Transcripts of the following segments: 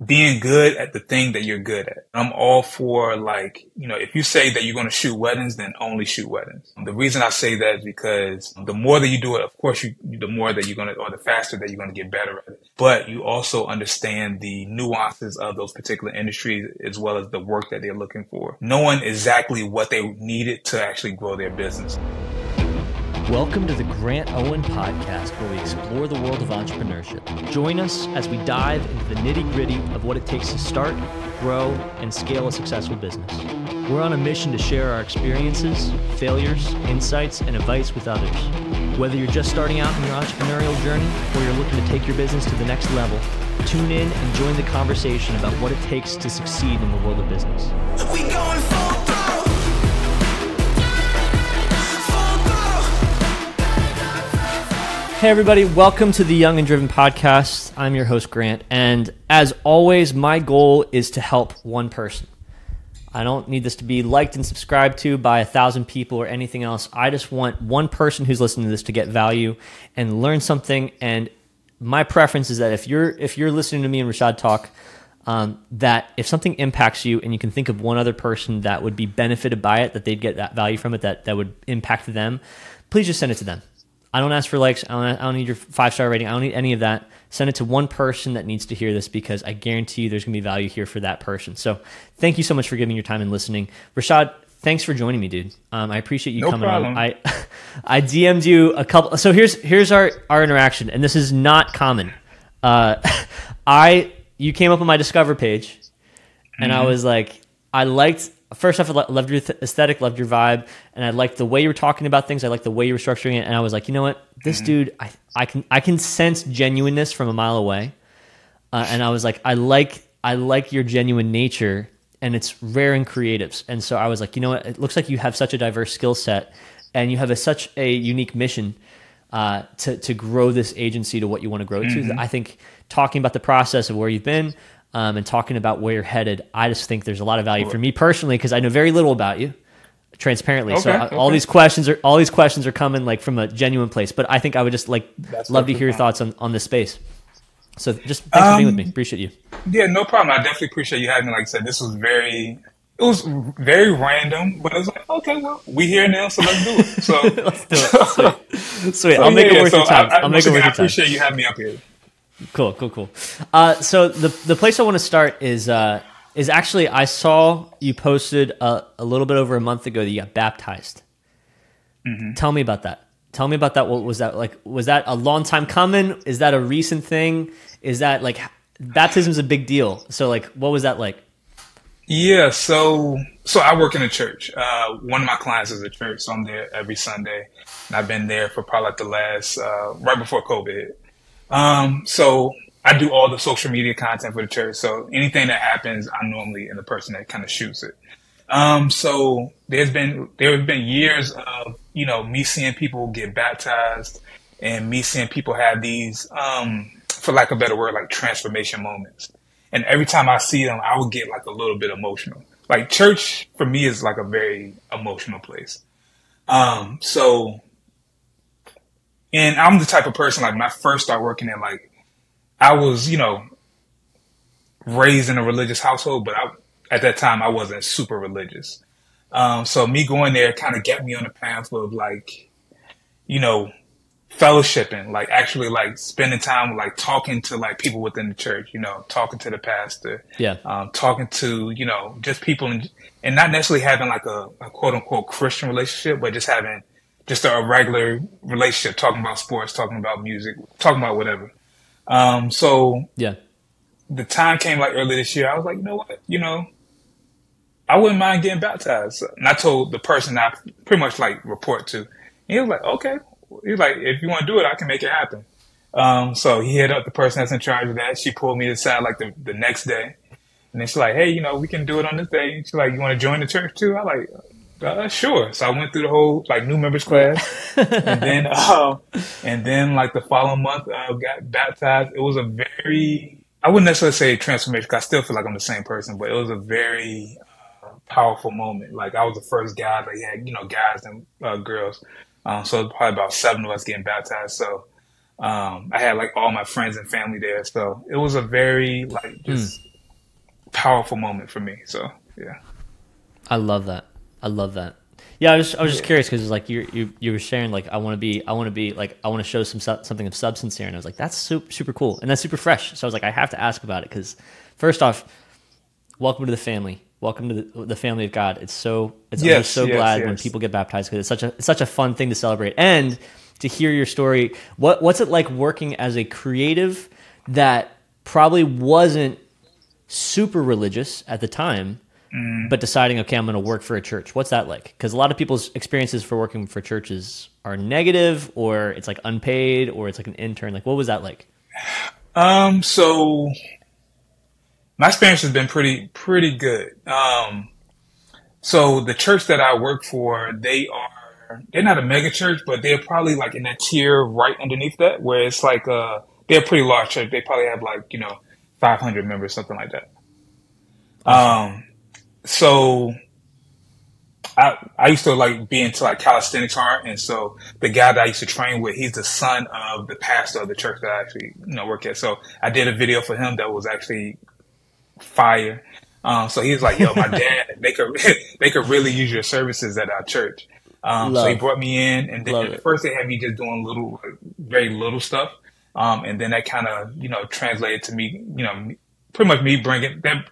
being good at the thing that you're good at. I'm all for if you say that you're going to shoot weddings, then only shoot weddings. The reason I say that is because the more that you do it, of course, the more that you're going to, or the faster that you're going to get better at it. But you also understand the nuances of those particular industries as well as the work that they're looking for, knowing exactly what they needed to actually grow their business. Welcome to the Grant Owen podcast, where we explore the world of entrepreneurship. Join us as we dive into the nitty-gritty of what it takes to start, grow, and scale a successful business. We're on a mission to share our experiences, failures, insights, and advice with others. Whether you're just starting out in your entrepreneurial journey or you're looking to take your business to the next level, tune in and join the conversation about what it takes to succeed in the world of business. We going full throttle. Hey everybody, welcome to the Young and Driven podcast. I'm your host, Grant, and as always, my goal is to help one person. I don't need this to be liked and subscribed to by 1,000 people or anything else. I just want one person who's listening to this to get value and learn something. And my preference is that if you're listening to me and Rashad talk, that if something impacts you and you can think of one other person that would be benefited by it, that they'd get that value from it, that would impact them, please just send it to them. I don't ask for likes. I don't need your 5-star rating. I don't need any of that. Send it to one person that needs to hear this, because I guarantee you there's going to be value here for that person. So thank you so much for giving your time and listening. Rashad, thanks for joining me, dude. I appreciate you coming on. I DM'd you a couple. So here's our interaction, and this is not common. You came up on my Discover page, and I was like, first off, I loved your aesthetic, loved your vibe, and I liked the way you were talking about things. I liked the way you were structuring it, and I was like, you know what, this dude, I can sense genuineness from a mile away, and I was like, I like your genuine nature, and it's rare in creatives. And so I was like, you know what, it looks like you have such a diverse skill set, and you have such a unique mission to grow this agency to what you want to grow to. I think talking about the process of where you've been. And talking about where you're headed, I just think there's a lot of value for me personally, because I know very little about you, transparently. All these questions are coming like from a genuine place. But I think I would just love to hear your thoughts on this space. So just thanks for being with me. Appreciate you. Yeah, no problem. I definitely appreciate you having me. Like I said, it was very random, but it was like, okay, well, we here now, so let's do it. So let's do it. Sweet. I'll make it worth your time. I appreciate you having me up here. Cool. So the place I want to start is actually, I saw you posted a little bit over a month ago that you got baptized. Tell me about that. What was that like? Was that a long time coming? Is that a recent thing? Is that like, baptism is a big deal. So like, what was that like? Yeah. So I work in a church. One of my clients is a church, so I'm there every Sunday, and I've been there for probably like the last, right before COVID hit. So I do all the social media content for the church. So anything that happens, I'm normally the person that kind of shoots it. So there have been years of, me seeing people get baptized and me seeing people have these, for lack of a better word, like transformation moments. And every time I see them, I would get like a little bit emotional. Like, church for me is like a very emotional place. And I'm the type of person, like, when I first started working there, like, I was, raised in a religious household, but at that time I wasn't super religious. So me going there kind of got me on the path of like, fellowshipping, like actually like spending time like talking to like people within the church, talking to the pastor, talking to, just people and not necessarily having like a quote unquote Christian relationship, but just having just a regular relationship, talking about sports, talking about music, talking about whatever. The time came like early this year. I was like, you know what? I wouldn't mind getting baptized. And I told the person I pretty much like report to. And he was like, okay. He was like, if you want to do it, I can make it happen. So he hit up the person that's in charge of that. She pulled me aside like the next day. And then she's like, hey, we can do it on this day. She's like, you want to join the church too? I like, sure. So I went through the whole like new members class, and then like the following month I got baptized. It was I wouldn't necessarily say transformation, because I still feel like I'm the same person, but it was a very powerful moment. Like, I was the first guy that had, guys and girls. So it was probably about 7 of us getting baptized. So I had like all my friends and family there. So it was a very like just powerful moment for me. So yeah. I love that. I love that. Yeah, I was just curious because like you were sharing like I want to show something of substance here, and I was like that's super cool and that's super fresh. So I was like I have to ask about it because first off, welcome to the family. Welcome to the family of God. I'm just so glad when people get baptized because it's such a fun thing to celebrate and to hear your story. What's it like working as a creative that probably wasn't super religious at the time, but deciding, okay, I'm going to work for a church. What's that like? Because a lot of people's experiences for working for churches are negative, or it's like unpaid, or it's like an intern. Like, what was that like? So my experience has been pretty good. So the church that I work for, they're not a mega church, but they're probably like in that tier right underneath that, where it's like they're a pretty large church. They probably have like 500 members, something like that. Awesome. So I used to like be into like calisthenics hard, and so the guy that I used to train with, he's the son of the pastor of the church that I actually work at. So I did a video for him that was actually fire. So he was like, "Yo, my dad, they could really use your services at our church." So he brought me in, and then at first they had me just doing very little stuff, and then that kind of translated to me, pretty much me bringing them,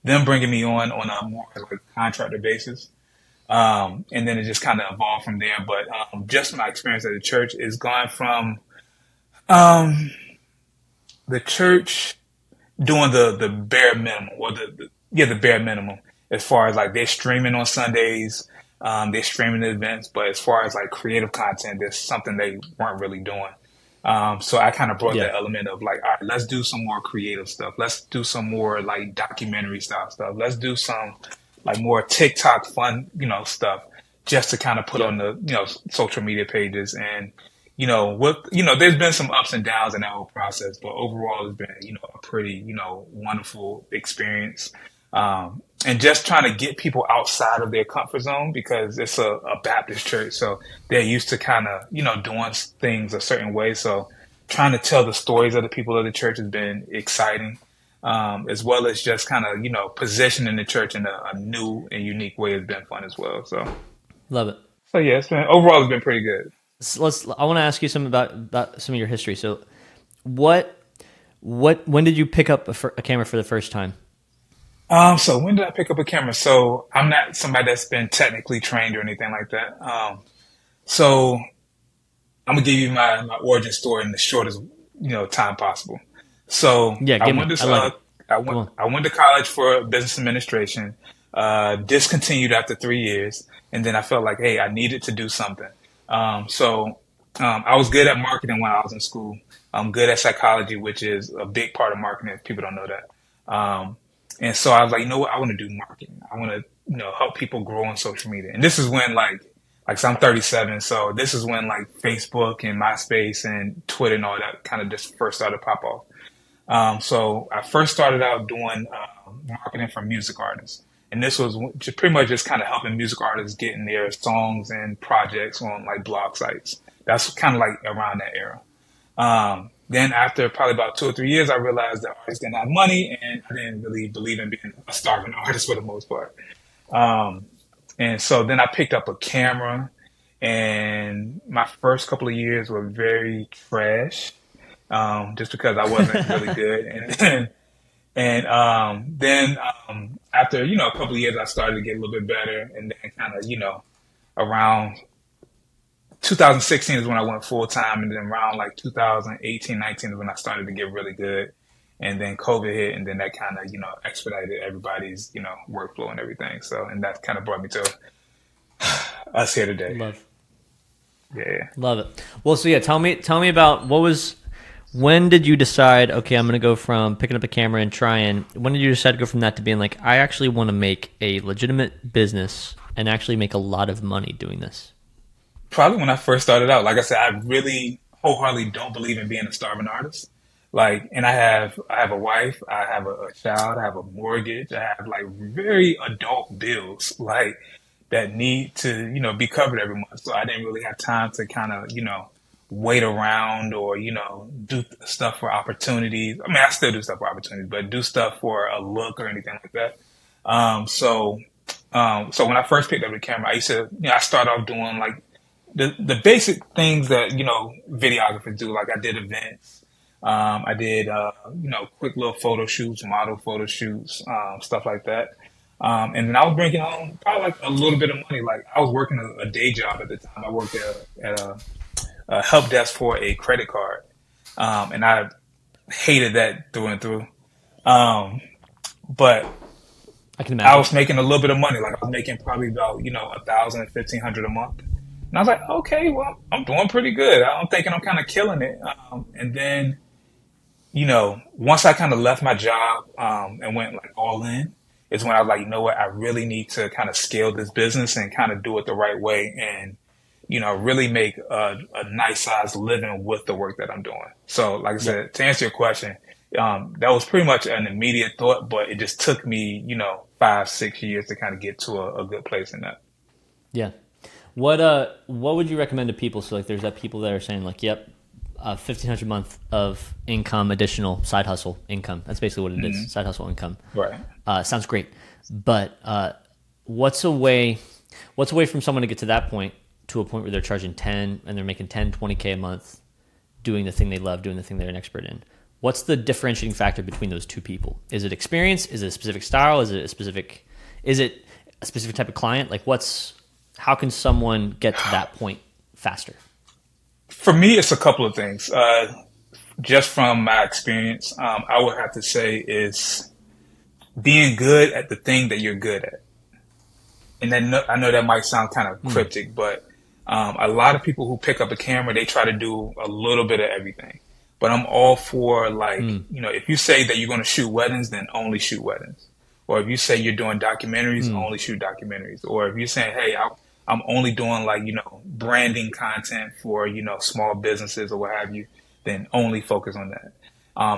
them bringing me on a more like contractor basis, and then it just kind of evolved from there. But just my experience at the church is gone from the church doing the bare minimum, or the bare minimum, as far as like they're streaming on Sundays, they're streaming the events, but as far as like creative content, there's something they weren't really doing. So I kind of brought that element of like, all right, let's do some more creative stuff. Let's do some more like documentary style stuff. Let's do some like more TikTok fun, stuff, just to kind of put on the, social media pages. And, there's been some ups and downs in that whole process, but overall it's been, a pretty, wonderful experience. And just trying to get people outside of their comfort zone, because it's a Baptist church. So they're used to kind of, doing things a certain way. So trying to tell the stories of the people of the church has been exciting, as well as just kind of, positioning the church in a new and unique way has been fun as well. So love it. So yeah, overall it's been pretty good. So I want to ask you something about some of your history. So when did you pick up a camera for the first time? So when did I pick up a camera? So I'm not somebody that's been technically trained or anything like that. So I'm gonna give you my origin story in the shortest, time possible. So I went to college for business administration, discontinued after 3 years. And then I felt like, hey, I needed to do something. So I was good at marketing when I was in school. I'm good at psychology, which is a big part of marketing if people don't know that. And so I was like, I want to do marketing. I want to, help people grow on social media. And this is when so I'm 37. So this is when like Facebook and MySpace and Twitter and all that kind of just first started to pop off. So I first started out doing marketing for music artists. And this was just pretty much just kind of helping music artists getting their songs and projects on like blog sites. That's kind of like around that era. Then after probably about 2 or 3 years, I realized that artists didn't have money, and I didn't really believe in being a starving artist for the most part. And so then I picked up a camera, and my first couple of years were very trash, just because I wasn't really good. And then after, a couple of years, I started to get a little bit better, and then kind of, around 2016 is when I went full time, and then around like 2018, 19 is when I started to get really good. And then COVID hit, and then that kind of, expedited everybody's, workflow and everything. So, and that kind of brought me to us here today. Love it. Well, so yeah, tell me about when did you decide, okay, I'm going to go from picking up a camera and when did you decide to go from that to being like, I actually want to make a legitimate business and actually make a lot of money doing this? Probably when I first started out. Like I said, I really wholeheartedly don't believe in being a starving artist. And I have a wife, I have a child, I have a mortgage, I have like very adult bills, that need to, be covered every month. So I didn't really have time to kind of, wait around or, do stuff for opportunities. I mean, I still do stuff for opportunities, but do stuff for a look or anything like that. So when I first picked up the camera, I used to, I started off doing like the basic things that, videographers do. Like I did events. I did, quick little photo shoots, model photo shoots, stuff like that. And then I was bringing home probably like a little bit of money. Like I was working a day job at the time. I worked at a help desk for a credit card. And I hated that through and through. But I can I imagine. was making a little bit of money. Like I was making probably about, 1,000, 1,500 a month. And I was like, okay, well, I'm doing pretty good. I'm thinking I'm kind of killing it. And then, once I kind of left my job, and went like all in, is when I was like, you know what, I really need to kind of scale this business and kind of do it the right way and, really make a nice size living with the work that I'm doing. So like I said, to answer your question, that was pretty much an immediate thought, but it just took me, 5, 6 years to kind of get to a good place in that. Yeah. What would you recommend to people? So like, there's that people that are saying like, yep, 1,500 a month of income, additional side hustle income. That's basically what it is. Side hustle income. Right. Sounds great. But what's a way from someone to get to that point, to a point where they're charging 10 and they're making 10, 20K a month, doing the thing they love, doing the thing they're an expert in? What's the differentiating factor between those two people? Is it experience? Is it a specific style? Is it a specific type of client? Like how can someone get to that point faster? For me, it's a couple of things. Just from my experience, I would have to say is being good at the thing that you're good at. And then I know that might sound kind of cryptic, but a lot of people who pick up a camera, they try to do a little bit of everything. But I'm all for like, if you say that you're going to shoot weddings, then only shoot weddings. Or if you say you're doing documentaries, only shoot documentaries. Or if you're saying, hey, I'm only doing like, branding content for, small businesses or what have you, then only focus on that.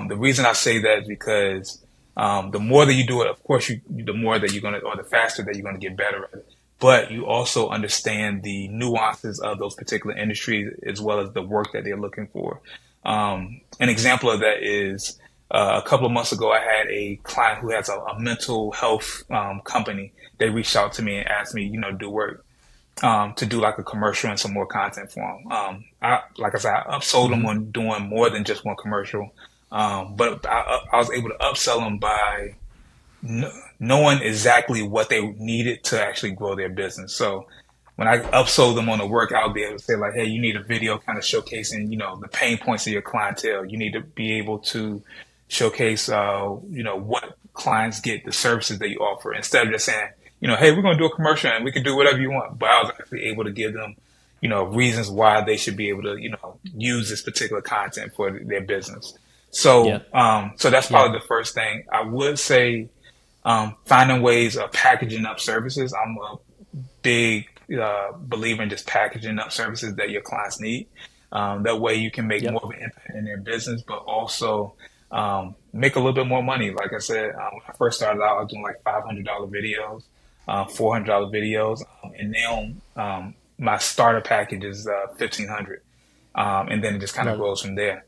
The reason I say that is because the more that you do it, of course, the more that you're going to, or the faster that you're going to get better at it. But you also understand the nuances of those particular industries as well as the work that they're looking for. An example of that is a couple of months ago, I had a client who has a mental health company. They reached out to me and asked me, do work to do like a commercial and some more content for them. Like I said, I upsold them on doing more than just one commercial. But I was able to upsell them by knowing exactly what they needed to actually grow their business. So when I upsold them on the work, I'll be able to say like, hey, you need a video kind of showcasing, the pain points of your clientele. You need to be able to showcase, what clients get, the services that you offer, instead of just saying, hey, we're going to do a commercial and we can do whatever you want. But I was actually able to give them, reasons why they should be able to, use this particular content for their business. So, so that's probably the first thing. I would say, finding ways of packaging up services. I'm a big believer in just packaging up services that your clients need. That way you can make more of an impact in their business, but also make a little bit more money. Like I said, when I first started out, I was doing like $500 videos, $400 videos, and now my starter package is $1,500, and then it just kind of grows from there.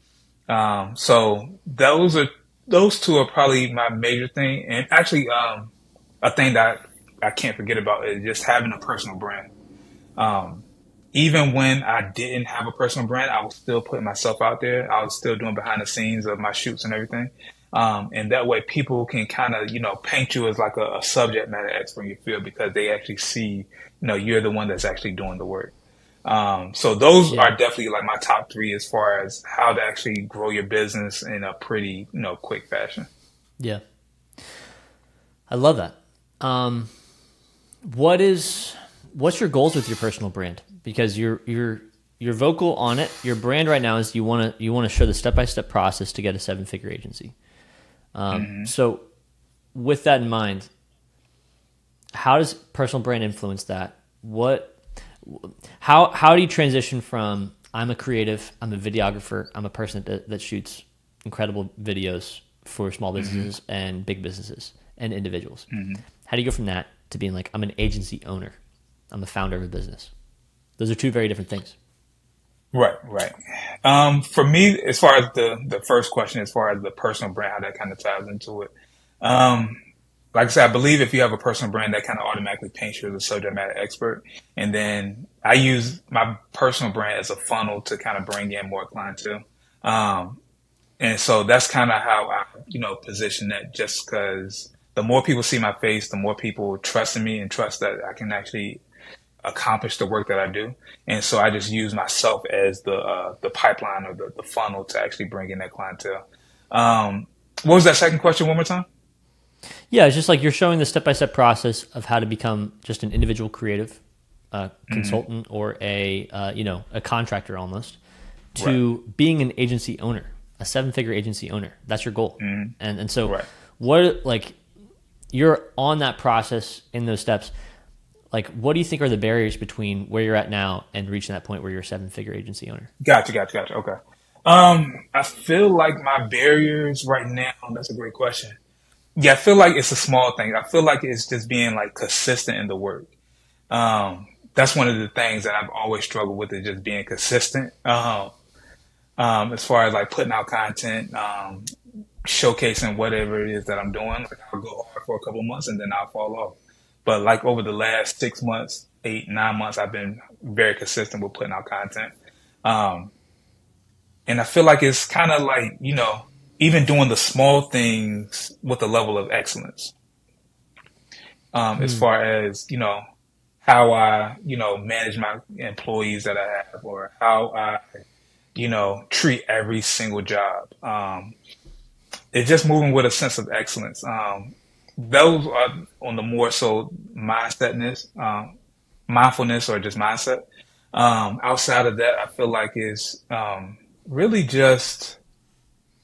So those two are probably my major thing, and actually a thing that I can't forget about is just having a personal brand. Even when I didn't have a personal brand, I was still putting myself out there. I was still doing behind the scenes of my shoots and everything. And that way people can kind of, paint you as like a subject matter expert in your field because they actually see, you're the one that's actually doing the work. So those are definitely like my top 3 as far as how to actually grow your business in a pretty, quick fashion. Yeah. I love that. What's your goals with your personal brand? Because you're vocal on it. Your brand right now is you want to show the step-by-step process to get a 7-figure agency. So with that in mind, how does personal brand influence that? How do you transition from I'm a creative, I'm a videographer, I'm a person that shoots incredible videos for small businesses and big businesses and individuals? How do you go from that to being like, I'm an agency owner, I'm the founder of a business? Those are two very different things. Right, right. For me, as far as the first question, as far as the personal brand, how that kind of ties into it. Um, like I said, I believe if you have a personal brand, that kind of automatically paints you as a subject matter expert. And then I use my personal brand as a funnel to kind of bring in more clientele. Um, and so that's kind of how I, position that, just because the more people see my face, the more people trust in me and trust that I can actually accomplish the work that I do. And so I just use myself as the pipeline or the funnel to actually bring in that clientele. What was that second question one more time? Yeah, it's just like you're showing the step-by-step process of how to become just an individual creative consultant or a contractor almost, to being an agency owner, a seven-figure agency owner. That's your goal. And so what, like, you're on that process in those steps. Like, what do you think are the barriers between where you're at now and reaching that point where you're a seven-figure agency owner? Gotcha. Okay. I feel like my barriers right now, that's a great question. Yeah, I feel like it's a small thing. I feel like it's just being like consistent in the work. That's one of the things that I've always struggled with, is just being consistent. As far as like putting out content, showcasing whatever it is that I'm doing. Like, I'll go hard for a couple of months and then I'll fall off. But like over the last 6 months, 8, 9 months, I've been very consistent with putting out content. And I feel like it's kind of like, even doing the small things with a level of excellence. As far as, how I, manage my employees that I have, or how I, treat every single job. It's just moving with a sense of excellence. Those are on the more so mindfulness or just mindset. Outside of that, I feel like is really just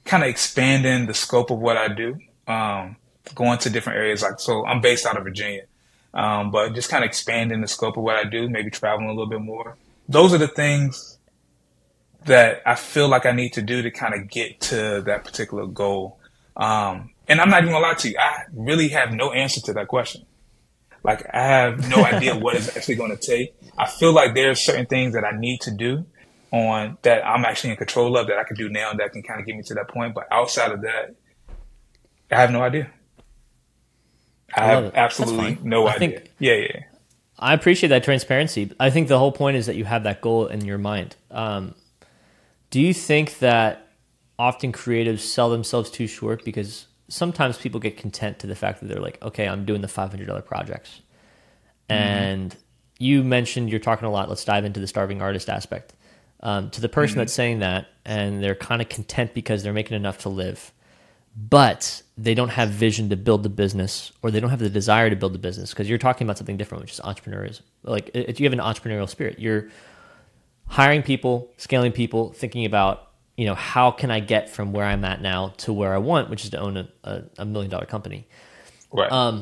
kind of expanding the scope of what I do, going to different areas. Like, so I'm based out of Virginia, but just kind of expanding the scope of what I do, maybe traveling a little bit more. Those are the things that I feel like I need to do to kind of get to that particular goal. And I'm not even gonna lie to you, I really have no answer to that question. Like, I have no idea what it's actually going to take. I feel like there are certain things that I need to do on that I'm actually in control of, that I can do now, that can kind of get me to that point. But outside of that, I have no idea. I have absolutely no idea. Yeah. I appreciate that transparency. I think the whole point is that you have that goal in your mind. Do you think that often creatives sell themselves too short? Because sometimes people get content to the fact that they're like, okay, I'm doing the $500 projects. And you mentioned you're talking a lot. Let's dive into the starving artist aspect. To the person that's saying that, and they're kind of content because they're making enough to live, but they don't have vision to build the business, or they don't have the desire to build the business, because you're talking about something different, which is entrepreneurism. Like, you have an entrepreneurial spirit. You're hiring people, scaling people, thinking about, how can I get from where I'm at now to where I want, which is to own a $1 million company. Right.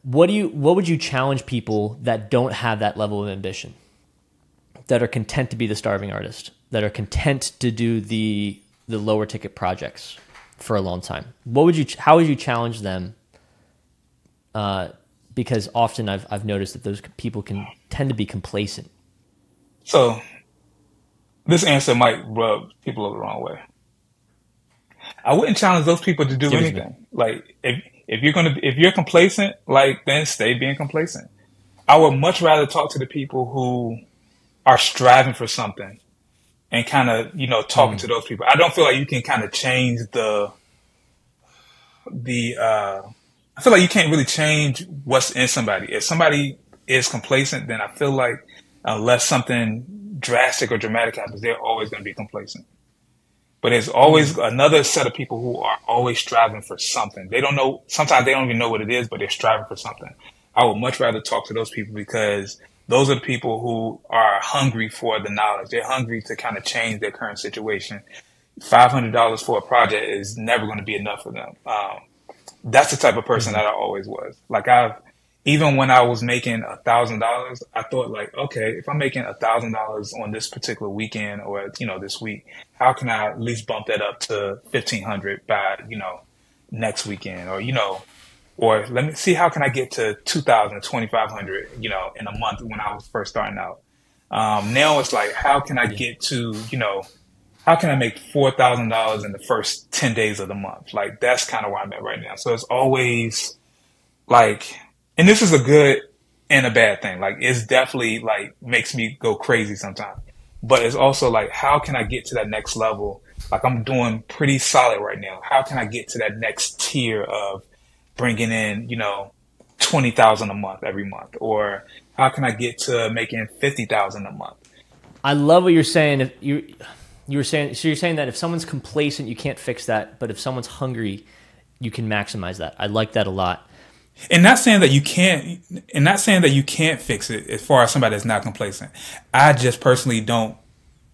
What would you challenge people that don't have that level of ambition, that are content to be the starving artist, that are content to do the lower ticket projects for a long time? How would you challenge them? Because often I've noticed that those people can tend to be complacent. So this answer might rub people the wrong way. I wouldn't challenge those people to do anything. Like, if you're complacent, like, then stay being complacent. I would much rather talk to the people who are striving for something and kind of, talking to those people. I don't feel like you can kind of change I feel like you can't really change what's in somebody. If somebody is complacent, then I feel like unless something drastic or dramatic happens, they're always going to be complacent. But there's always another set of people who are always striving for something. They don't know, sometimes they don't even know what it is, but they're striving for something. I would much rather talk to those people, because those are the people who are hungry for the knowledge. They're hungry to kind of change their current situation. $500 for a project is never going to be enough for them. That's the type of person that I always was. Like, even when I was making $1,000, I thought, like, okay, if I'm making $1,000 on this particular weekend, or, this week, how can I at least bump that up to $1,500 by, next weekend, or let me see, how can I get to $2,000, $2,500, in a month when I was first starting out. Now it's like, how can I get to, how can I make $4,000 in the first 10 days of the month? Like, that's kind of where I'm at right now. So it's always like, and this is a good and a bad thing. Like, it's definitely like makes me go crazy sometimes, but it's also like, how can I get to that next level? Like, I'm doing pretty solid right now. How can I get to that next tier of bringing in, 20,000 a month every month? Or how can I get to making 50,000 a month? I love what you're saying. If you were saying, so you're saying that if someone's complacent, you can't fix that, but if someone's hungry, you can maximize that. I like that a lot. And not saying that you can't, and not saying that you can't fix it as far as somebody that's not complacent. I just personally don't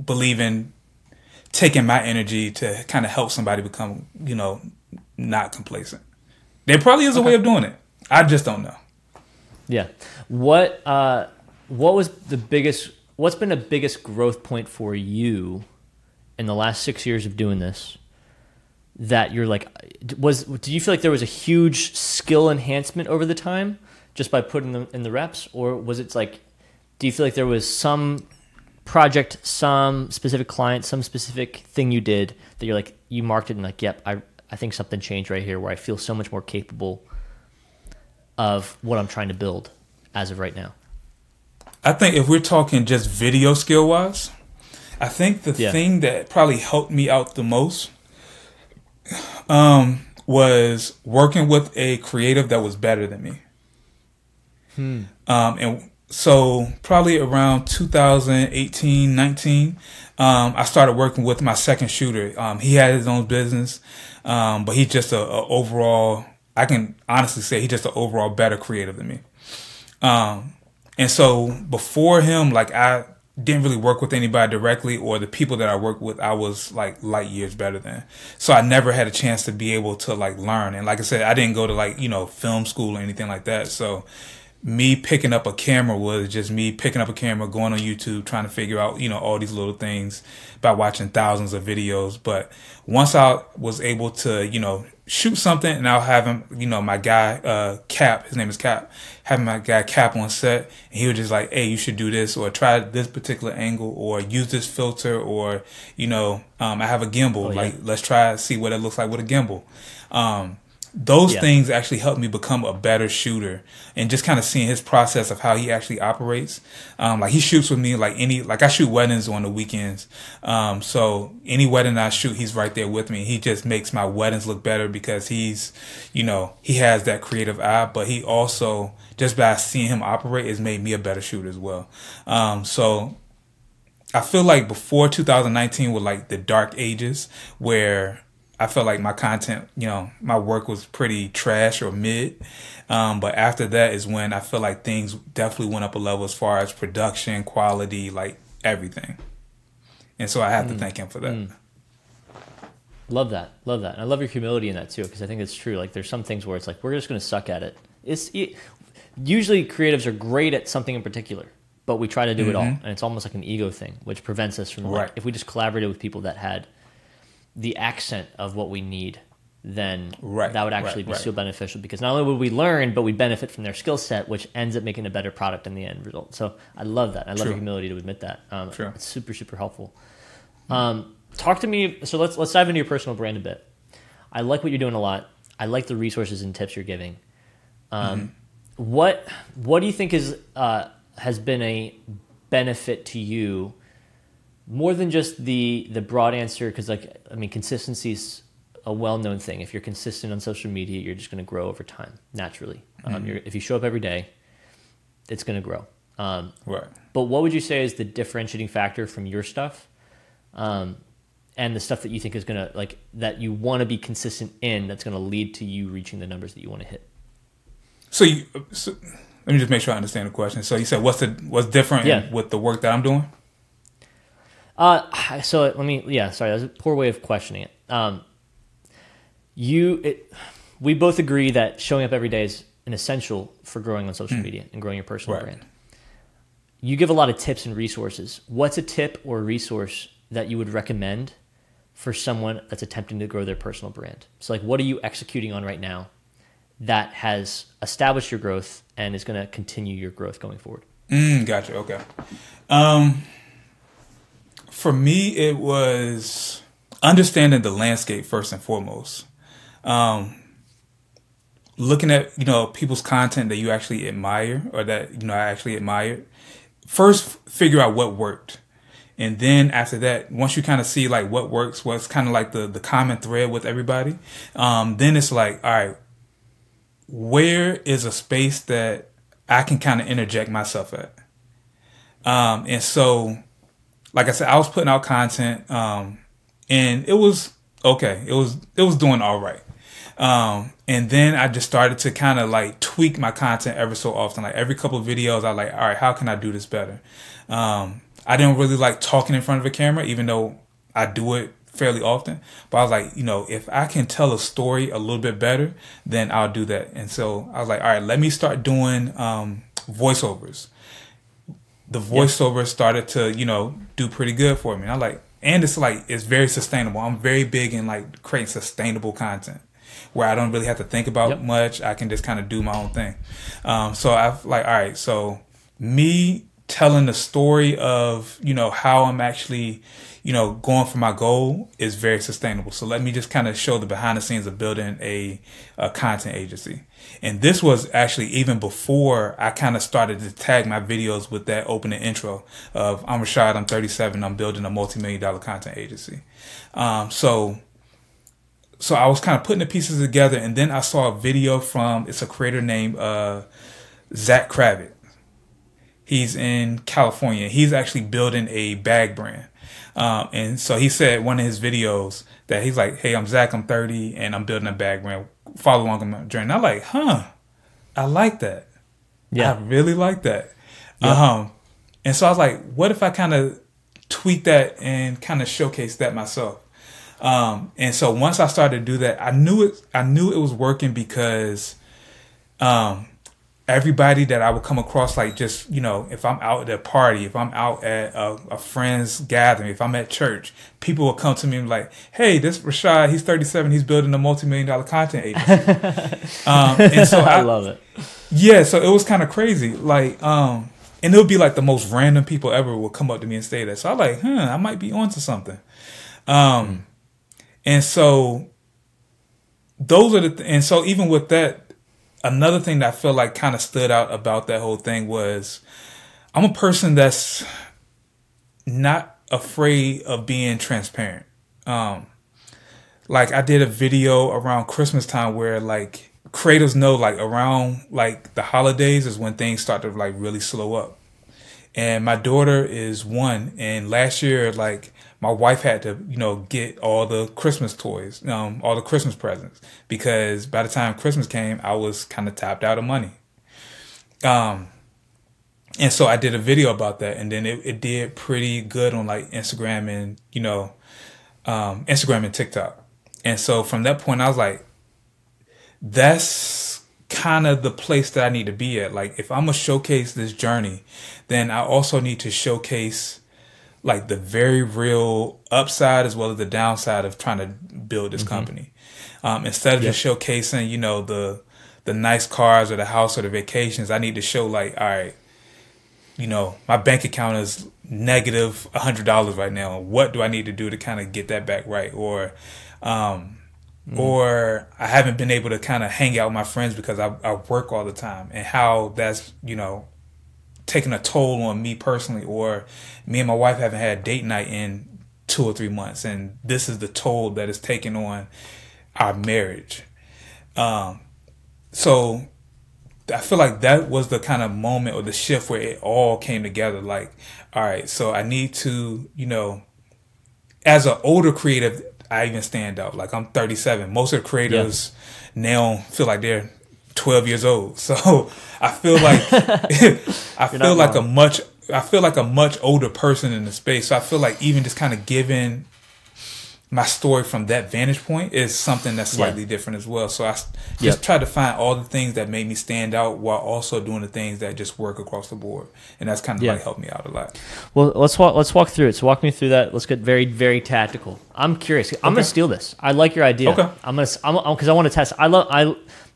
believe in taking my energy to kind of help somebody become, not complacent. There probably is a way of doing it. I just don't know. Yeah. What was the biggest? What's been the biggest growth point for you in the last 6 years of doing this? That you're like, do you feel like there was a huge skill enhancement over the time just by putting them in the reps, or was it like, do you feel like there was some project, some specific client, some specific thing you did that you're like, you marked it and like, yep, I think something changed right here where I feel so much more capable of what I'm trying to build as of right now? I think if we're talking just video skill wise, I think the thing that probably helped me out the most was working with a creative that was better than me. And so probably around 2018, 19, I started working with my second shooter. He had his own business, but he's just a overall, I can honestly say he's just an overall better creative than me. And so before him, like, I didn't really work with anybody directly, or the people that I worked with, I was like light years better than. So I never had a chance to be able to like learn. And like I said, I didn't go to like, film school or anything like that. So me picking up a camera was just me picking up a camera, going on YouTube, trying to figure out, all these little things by watching thousands of videos. But once I was able to, shoot something, and I'll have him, my guy, Cap, his name is Cap, having my guy Cap on set, and he was just like, hey, you should do this, or try this particular angle, or use this filter, or, I have a gimbal, like, let's try see what it looks like with a gimbal. Those things actually helped me become a better shooter, and just kind of seeing his process of how he actually operates. Like, he shoots with me like I shoot weddings on the weekends. So any wedding I shoot, he's right there with me. He just makes my weddings look better because he's, he has that creative eye, but he also, just by seeing him operate, has made me a better shooter as well. So I feel like before 2019 were like the dark ages where I felt like my content, my work was pretty trash or mid. But after that is when I feel like things definitely went up a level as far as production, quality, like everything. And so I have to thank him for that. Love that. Love that. And I love your humility in that too, because I think it's true. Like, there's some things where it's like, we're just going to suck at it. Usually creatives are great at something in particular, but we try to do it all. And it's almost like an ego thing, which prevents us from, like, if we just collaborated with people that had the accent of what we need, then that would actually be so beneficial, because not only would we learn, but we benefit from their skill set, which ends up making a better product in the end result. So I love that. I love your humility to admit that. It's super, super helpful. Talk to me. So let's dive into your personal brand a bit. I like what you're doing a lot. I like the resources and tips you're giving. What do you think has been a benefit to you, more than just the broad answer? Because, like, I mean, consistency is a well-known thing. If you're consistent on social media, you're just going to grow over time naturally. If you show up every day, it's going to grow. But what would you say is the differentiating factor from your stuff, and the stuff that you think is going to, like, that you want to be consistent in, that's going to lead to you reaching the numbers that you want to hit? So let me just make sure I understand the question. So you said what's different with the work that I'm doing? So let me, sorry, that was a poor way of questioning it. We both agree that showing up every day is an essential for growing on social media and growing your personal brand. You give a lot of tips and resources. What's a tip or a resource that you would recommend for someone that's attempting to grow their personal brand? So, like, what are you executing on right now that has established your growth and is going to continue your growth going forward? Gotcha. Okay. Um, for me, it was understanding the landscape first and foremost. Um, looking at people's content that you actually admire or that I actually admired. First, figure out what worked. And then after that, once you kind of see like what works, what's kind of like the common thread with everybody, then it's like, all right, where is a space that I can kind of interject myself at? And so, like I said, I was putting out content, and it was okay. It was doing all right. And then I just started to kind of like tweak my content ever so often. Like every couple of videos, I like, all right, how can I do this better? I didn't really like talking in front of a camera, even though I do it fairly often. But I was like, if I can tell a story a little bit better, then I'll do that. And so I was like, all right, let me start doing voiceovers. The voiceovers started to, do pretty good for me. And I like, and it's very sustainable. I'm very big in like creating sustainable content where I don't really have to think about much. I can just kind of do my own thing. So I've like, all right, so me telling the story of, how I'm actually, going for my goal is very sustainable. So let me just kind of show the behind the scenes of building a content agency. And this was actually even before I kind of started to tag my videos with that opening intro of I'm Rashad, I'm 37, I'm building a multi-million-dollar content agency. So I was kind of putting the pieces together, and then I saw a video from, it's a creator named Zach Kravitz. He's in California. He's actually building a bag brand. And so he said one of his videos that he's like, hey, I'm Zach, I'm 30, and I'm building a bag brand. Follow along on my journey. And I'm like, I like that. Yeah. I really like that. Yeah. And so I was like, what if I kind of tweak that and kind of showcase that myself? And so once I started to do that, I knew it was working because, everybody that I would come across, like just, if I'm out at a party, if I'm out at a friend's gathering, if I'm at church, people will come to me and be like, hey, this Rashad, he's 37, he's building a multi-million-dollar content agency. And so I love it. Yeah, so it was kind of crazy. Like, and it would be like the most random people ever will come up to me and say that. So I'm like, I might be onto something. And so those are and so even with that, another thing that I feel like kind of stood out about that whole thing was I'm a person that's not afraid of being transparent. Like I did a video around Christmas time where like creators know like around like the holidays is when things start to like really slow up. And my daughter is 1, and last year like my wife had to, get all the Christmas toys, all the Christmas presents, because by the time Christmas came, I was kind of tapped out of money. And so I did a video about that, and then it did pretty good on like Instagram and, Instagram and TikTok. And so from that point, I was like, that's kind of the place that I need to be at. Like if I'm going to showcase this journey, then I also need to showcase like the very real upside as well as the downside of trying to build this company. Instead of just showcasing, the nice cars or the house or the vacations, I need to show like, all right, my bank account is negative $100 right now. What do I need to do to kind of get that back right? Or I haven't been able to kind of hang out with my friends because I work all the time, and how that's, taking a toll on me personally, or me and my wife haven't had a date night in 2 or 3 months, and this is the toll that is taking on our marriage. So I feel like that was the kind of moment or the shift where it all came together. Like, all right, so I need to, as an older creative, I even stand out. Like I'm 37. Most of the creators now feel like they're 12 years old. So I feel like I feel like a much older person in the space. So I feel like even just kind of giving my story from that vantage point is something that's slightly different as well. So I just try to find all the things that made me stand out while also doing the things that just work across the board. And that's kind of like helped me out a lot. Well, let's walk through it. So walk me through that. Let's get very, very tactical. I'm curious. I'm going to steal this. I like your idea. Okay. Because I want to test.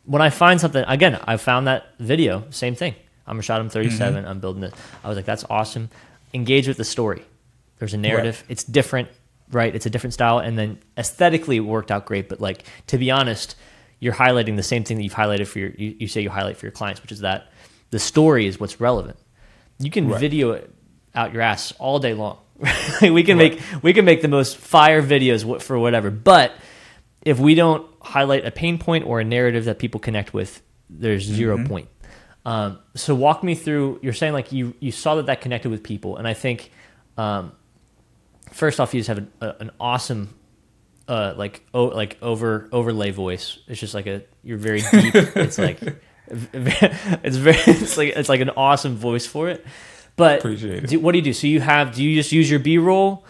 When I find something, again, I found that video, same thing. I'm Rashad, I'm 37, I'm building this. I was like, that's awesome. Engage with the story. There's a narrative. Right. It's different, right? It's a different style. And then aesthetically it worked out great. But like, to be honest, you're highlighting the same thing that you've highlighted for you say you highlight for your clients, which is that the story is what's relevant. You can video it out your ass all day long. we can make the most fire videos for whatever. But if we don't highlight a pain point or a narrative that people connect with, there's 0 point. So walk me through, you're saying like you saw that connected with people. And I think, first off, you just have an awesome, overlay voice. It's just like you're very deep. It's like, it's like an awesome voice for it. But appreciate it. What do you do? So do you just use your B-roll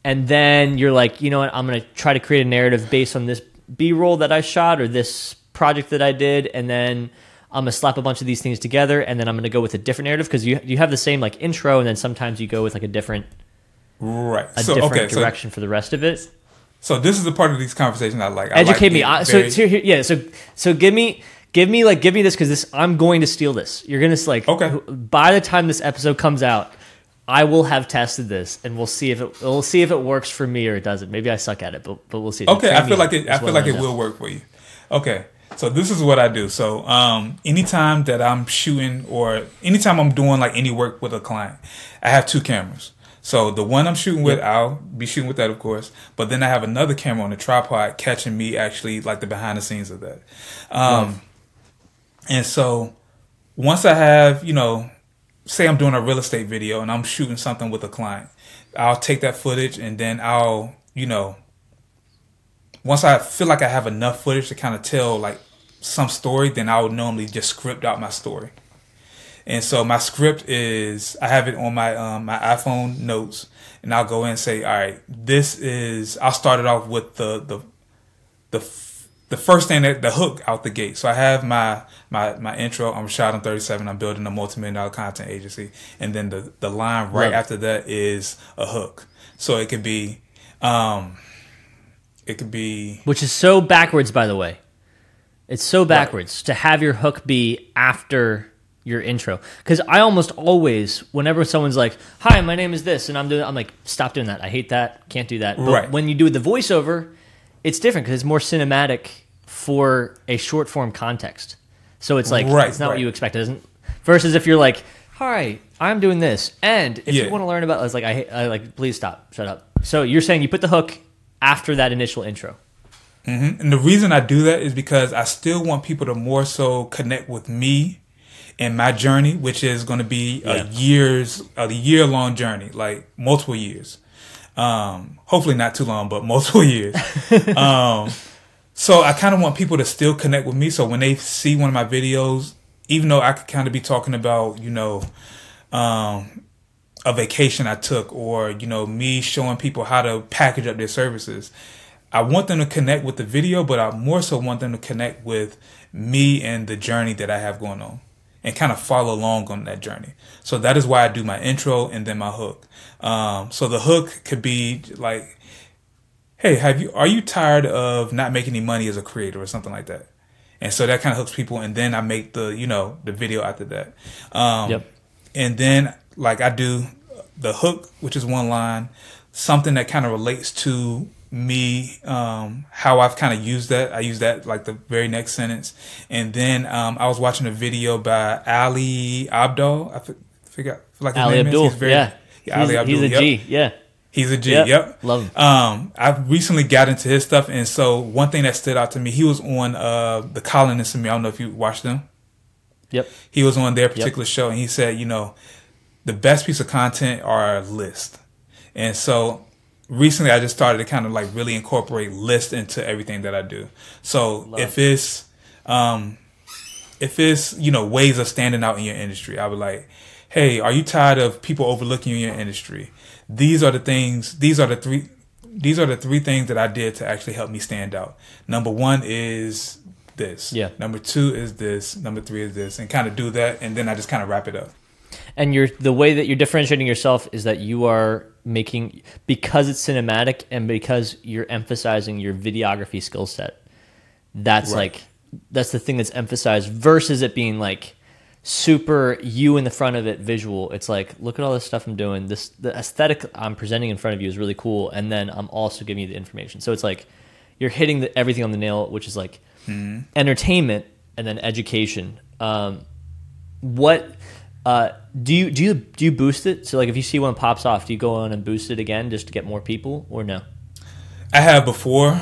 and then you're like, you know what, I'm going to try to create a narrative based on this B-roll that I shot or this project that I did. And then I'm going to slap a bunch of these things together and then I'm going to go with a different narrative because you have the same like intro and then sometimes you go with like a different direction for the rest of it. So this is the part of these conversations I like. Educate me. So give me this because I'm going to steal this. You're gonna by the time this episode comes out, I will have tested this and we'll see if it works for me or it doesn't. Maybe I suck at it, but we'll see. Okay, I feel like it will work for you. Okay. So this is what I do. So anytime that I'm shooting or anytime I'm doing like any work with a client, I have 2 cameras. So the one I'm shooting with, I'll be shooting with that, of course. But then I have another camera on the tripod catching me actually like the behind the scenes of that. And so once I have, say I'm doing a real estate video and I'm shooting something with a client, I'll take that footage and then I'll, once I feel like I have enough footage to kind of tell like some story, then I would normally just script out my story. And so my script is, I have it on my my iPhone notes, and I'll go in and say, all right, I'll start it off with the first thing, the hook out the gate. So I have my intro, I'm Rashod, I'm 37, I'm building a multi-million-dollar content agency. And then the line right after that is a hook. So it could be, which is so backwards, by the way. It's so backwards to have your hook be after your intro, because I almost always, whenever someone's like, hi, my name is this and I'm like, stop doing that, I hate that, can't do that. But when you do the voiceover, it's different because it's more cinematic for a short form context, so it's like it's not what you expect. It doesn't, versus if you're like, hi, I'm doing this, and if you want to learn about, it's like, I like, please stop, shut up. So you're saying you put the hook after that initial intro. And the reason I do that is because I still want people to more so connect with me and my journey, which is going to be a year-long journey, like multiple years. Hopefully not too long, but multiple years. So I kind of want people to still connect with me. So when they see one of my videos, even though I could kind of be talking about, a vacation I took or, me showing people how to package up their services, I want them to connect with the video, but I more so want them to connect with me and the journey that I have going on, and kind of follow along on that journey. So that is why I do my intro and then my hook. So the hook could be like, hey, are you tired of not making any money as a creator or something like that? And so that kind of hooks people. And then I make the video after that. And then like I do the hook, which is one line, something that kind of relates to me, how I've kind of used that. I use that like the very next sentence. And then I was watching a video by Ali Abdul. I feel like his Ali name Abdul. is. Ali Abdul. He's a G. Yeah. He's a G. Yep. Love him. I recently got into his stuff, and so one thing that stood out to me, he was on The Colonists and Me. I don't know if you watched them. Yep. He was on their particular show, and he said, the best piece of content are lists. And so recently I just started to kind of like really incorporate lists into everything that I do. So if it's ways of standing out in your industry, I would like, hey, are you tired of people overlooking you in your industry? These are the three things that I did to actually help me stand out. Number 1 is this. Yeah. Number 2 is this. Number 3 is this, and kind of do that, and then I just kind of wrap it up. And the way that you're differentiating yourself is that you are making, because it's cinematic and because you're emphasizing your videography skill set. That's that's the thing that's emphasized versus it being like super you in the front of it visual. It's like, look at all this stuff I'm doing. The aesthetic I'm presenting in front of you is really cool, and then I'm also giving you the information. So it's like you're hitting everything on the nail, which is like entertainment and then education. What do you boost it? So like if you see one pops off, do you go on and boost it again just to get more people, or no? I have before.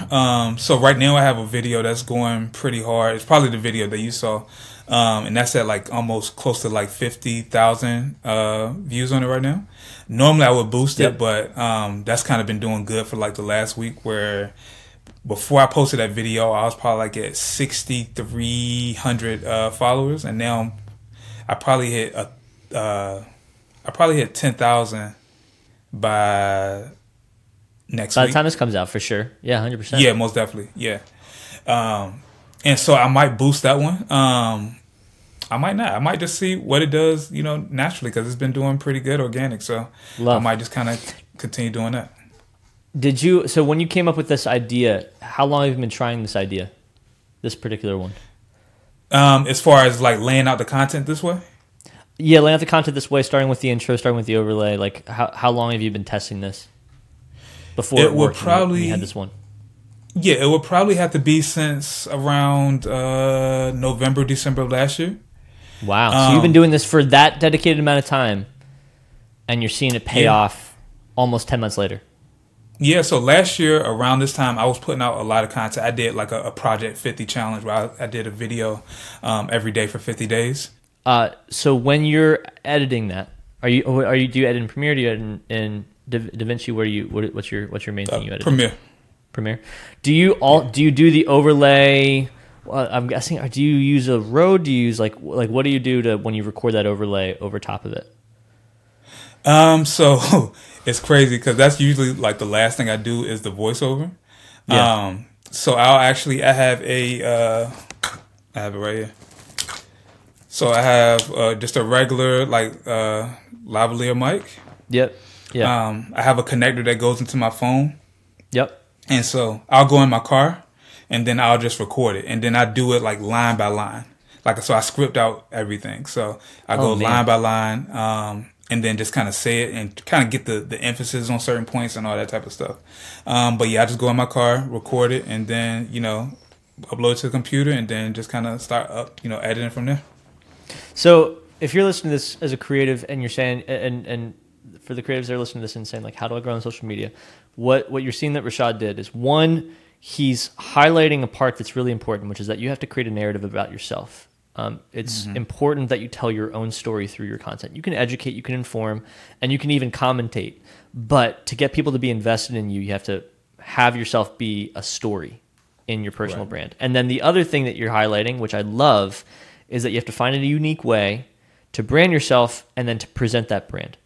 So right now I have a video that's going pretty hard. It's probably the video that you saw. And that's at like almost close to like 50,000 views on it right now. Normally I would boost it, but that's kind of been doing good for like the last week, where before I posted that video, I was probably like at 6,300 followers, and now I probably hit 10,000 by next By week. the time this comes out, for sure. Yeah, 100%. Yeah, most definitely. Yeah. And so I might boost that one. I might not. I might just see what it does, naturally, because it's been doing pretty good organic. So I might just kind of continue doing that. So when you came up with this idea, how long have you been trying this idea, this particular one? As far as like laying out the content this way? Yeah, laying out the content this way, starting with the intro, starting with the overlay. Like how long have you been testing this before it worked when you had this one? Yeah, it would probably have to be since around November, December of last year. Wow. So you've been doing this for that dedicated amount of time, and you're seeing it pay off almost 10 months later. Yeah, so last year around this time, I was putting out a lot of content. I did like a Project 50 challenge where I did a video every day for 50 days. So when you're editing that, do you edit in Premiere? Do you edit in DaVinci? What's your main thing you edit? Premiere. Do you do the overlay? I'm guessing. Do you use a Rode? Do you use like what do you do when you record that overlay over top of it? So it's crazy because that's usually like the last thing I do is the voiceover. Yeah. So I have it right here. So I have just a regular like lavalier mic. Yep. Yeah. I have a connector that goes into my phone. Yep. And so I'll go in my car and then I'll just record it. And then I do it like line by line. So I script out everything. So I go line by line, and then just kind of say it and kind of get the emphasis on certain points and all that type of stuff. But yeah, I just go in my car, record it, and then, upload it to the computer and then just kind of start editing from there. So if you're listening to this as a creative and you're saying, and for the creatives that are listening to this and saying like, how do I grow on social media? What you're seeing that Rashad did is, one, he's highlighting a part that's really important, which is that you have to create a narrative about yourself. It's important that you tell your own story through your content. You can educate, you can inform, and you can even commentate. But to get people to be invested in you, you have to have yourself be a story in your personal brand. And then the other thing that you're highlighting, which I love, is that you have to find a unique way to brand yourself and then to present that brand.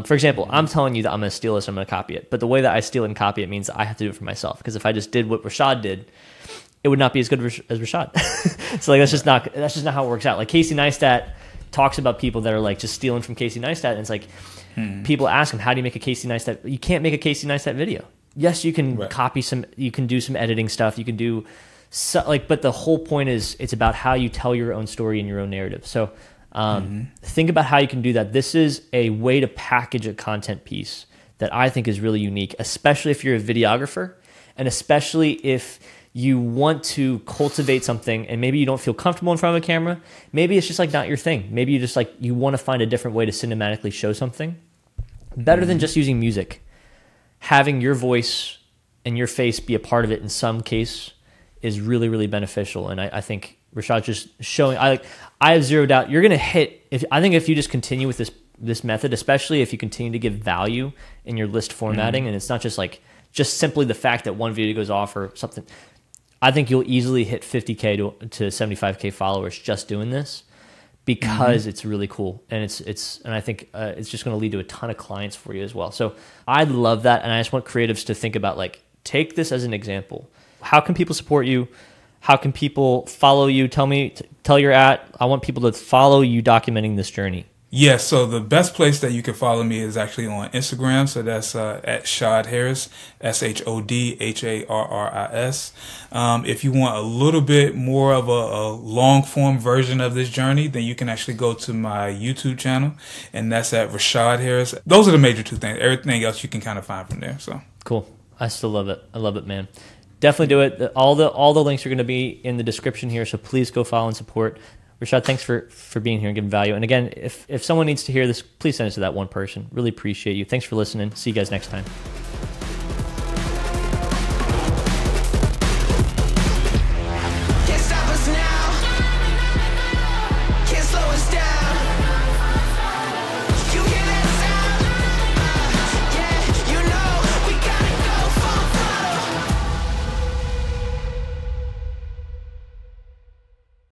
For example, I'm telling you that I'm going to steal this, I'm going to copy it. But the way that I steal and copy it means that I have to do it for myself. Because if I just did what Rashad did, it would not be as good as Rashad. So like that's just not how it works out. Like Casey Neistat talks about people that are like just stealing from Casey Neistat, and it's like people ask him, how do you make a Casey Neistat? You can't make a Casey Neistat video. Yes, you can copy some, you can do some editing stuff, you can do but the whole point is it's about how you tell your own story and your own narrative. So think about how you can do that. This is a way to package a content piece that I think is really unique, especially if you're a videographer and especially if you want to cultivate something and maybe you don't feel comfortable in front of a camera. Maybe it's just like not your thing. Maybe you just like, you want to find a different way to cinematically show something. Better than just using music. Having your voice and your face be a part of it in some case is really, really beneficial. And I think Rashad just showing, I have zero doubt you're going to hit, I think if you just continue with this method, especially if you continue to give value in your list formatting, and it's not just just simply the fact that one video goes off or something, I think you'll easily hit 50K to 75K followers just doing this because it's really cool. And and I think it's just going to lead to a ton of clients for you as well. So I love that. And I just want creatives to think about take this as an example. How can people support you? How can people follow you? Tell your @. I want people to follow you documenting this journey. Yeah, so the best place that you can follow me is actually on Instagram. So that's at Shod Harris, ShodHarris. If you want a little bit more of a long form version of this journey, then you can actually go to my YouTube channel, and that's at Rashod Harris. Those are the major two things. Everything else you can kind of find from there. So Cool. I still love it. I love it, man. Definitely do it. All the links are going to be in the description here, so please go follow and support. Rashad, thanks for being here and giving value. And again, if someone needs to hear this, please send it to that one person. Really appreciate you. Thanks for listening. See you guys next time.